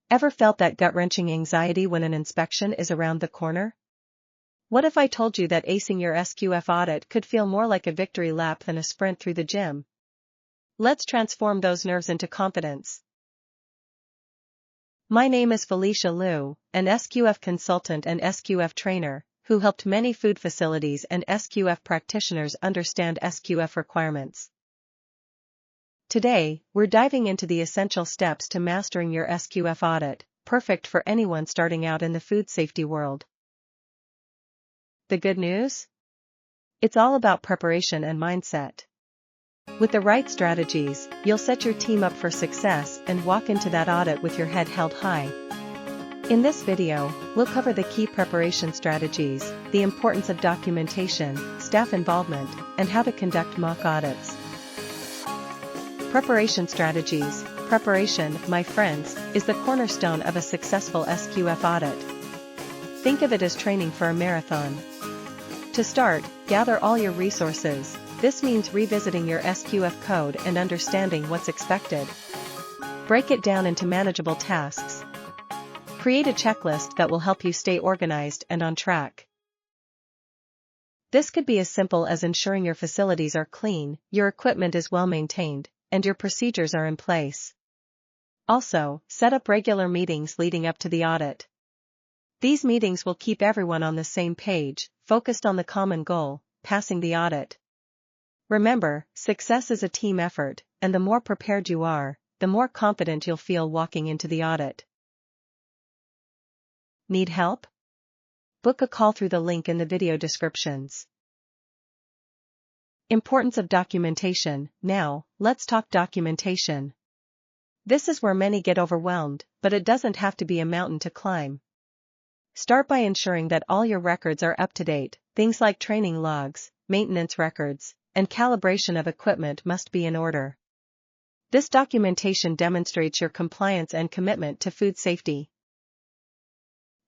Ever felt that gut-wrenching anxiety when an inspection is around the corner? What if I told you that acing your SQF audit could feel more like a victory lap than a sprint through the gym? Let's transform those nerves into confidence. My name is Felicia Liu, an SQF consultant and SQF trainer, who helped many food facilities and SQF practitioners understand SQF requirements. Today, we're diving into the essential steps to mastering your SQF audit, perfect for anyone starting out in the food safety world. The good news? It's all about preparation and mindset. With the right strategies, you'll set your team up for success and walk into that audit with your head held high. In this video, we'll cover the key preparation strategies, the importance of documentation, staff involvement, and how to conduct mock audits. Preparation strategies. Preparation, my friends, is the cornerstone of a successful SQF audit. Think of it as training for a marathon. To start, gather all your resources. This means revisiting your SQF code and understanding what's expected. Break it down into manageable tasks. Create a checklist that will help you stay organized and on track. This could be as simple as ensuring your facilities are clean, your equipment is well maintained, and your procedures are in place. Also, set up regular meetings leading up to the audit. These meetings will keep everyone on the same page, focused on the common goal, passing the audit. Remember, success is a team effort, and the more prepared you are, the more confident you'll feel walking into the audit. Need help? Book a call through the link in the video descriptions. Importance of documentation. Now, let's talk documentation. This is where many get overwhelmed, but it doesn't have to be a mountain to climb. Start by ensuring that all your records are up to date. Things like training logs, maintenance records, and calibration of equipment must be in order. This documentation demonstrates your compliance and commitment to food safety.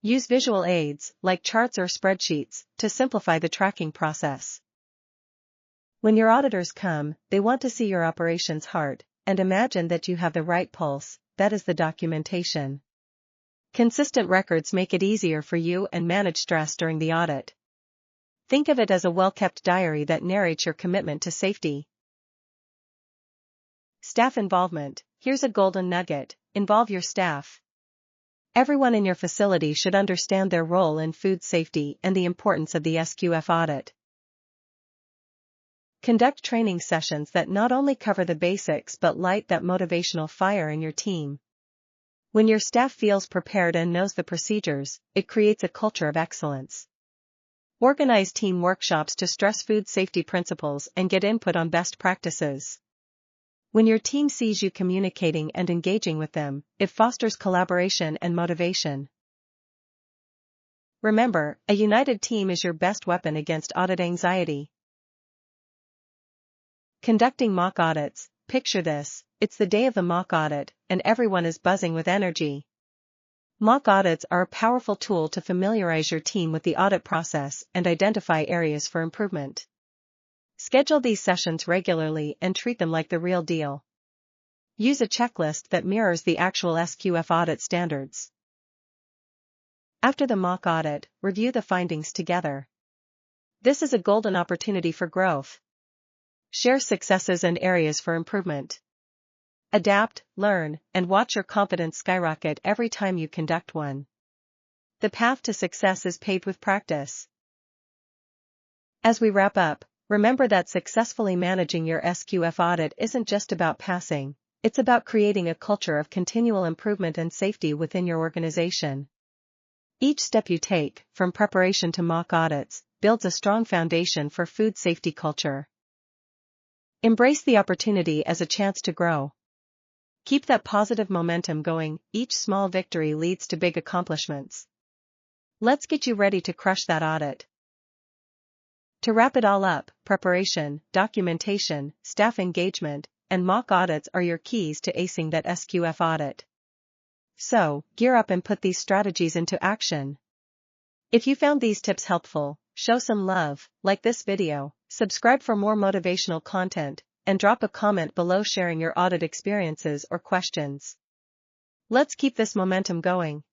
Use visual aids, like charts or spreadsheets, to simplify the tracking process. When your auditors come, they want to see your operations heart, and imagine that you have the right pulse. That is the documentation. Consistent records make it easier for you and manage stress during the audit. Think of it as a well-kept diary that narrates your commitment to safety. Staff involvement. Here's a golden nugget: involve your staff. Everyone in your facility should understand their role in food safety and the importance of the SQF audit. Conduct training sessions that not only cover the basics but light that motivational fire in your team. When your staff feels prepared and knows the procedures, it creates a culture of excellence. Organize team workshops to stress food safety principles and get input on best practices. When your team sees you communicating and engaging with them, it fosters collaboration and motivation. Remember, a united team is your best weapon against audit anxiety. Conducting mock audits. Picture this: it's the day of the mock audit, and everyone is buzzing with energy. Mock audits are a powerful tool to familiarize your team with the audit process and identify areas for improvement. Schedule these sessions regularly and treat them like the real deal. Use a checklist that mirrors the actual SQF audit standards. After the mock audit, review the findings together. This is a golden opportunity for growth. Share successes and areas for improvement. Adapt, learn, and watch your confidence skyrocket every time you conduct one. The path to success is paved with practice. As we wrap up, remember that successfully managing your SQF audit isn't just about passing, it's about creating a culture of continual improvement and safety within your organization. Each step you take, from preparation to mock audits, builds a strong foundation for food safety culture. Embrace the opportunity as a chance to grow. Keep that positive momentum going. Each small victory leads to big accomplishments. Let's get you ready to crush that audit. To wrap it all up, preparation, documentation, staff engagement, and mock audits are your keys to acing that SQF audit. So, gear up and put these strategies into action. If you found these tips helpful, show some love, like this video, subscribe for more motivational content, and drop a comment below sharing your audit experiences or questions. Let's keep this momentum going.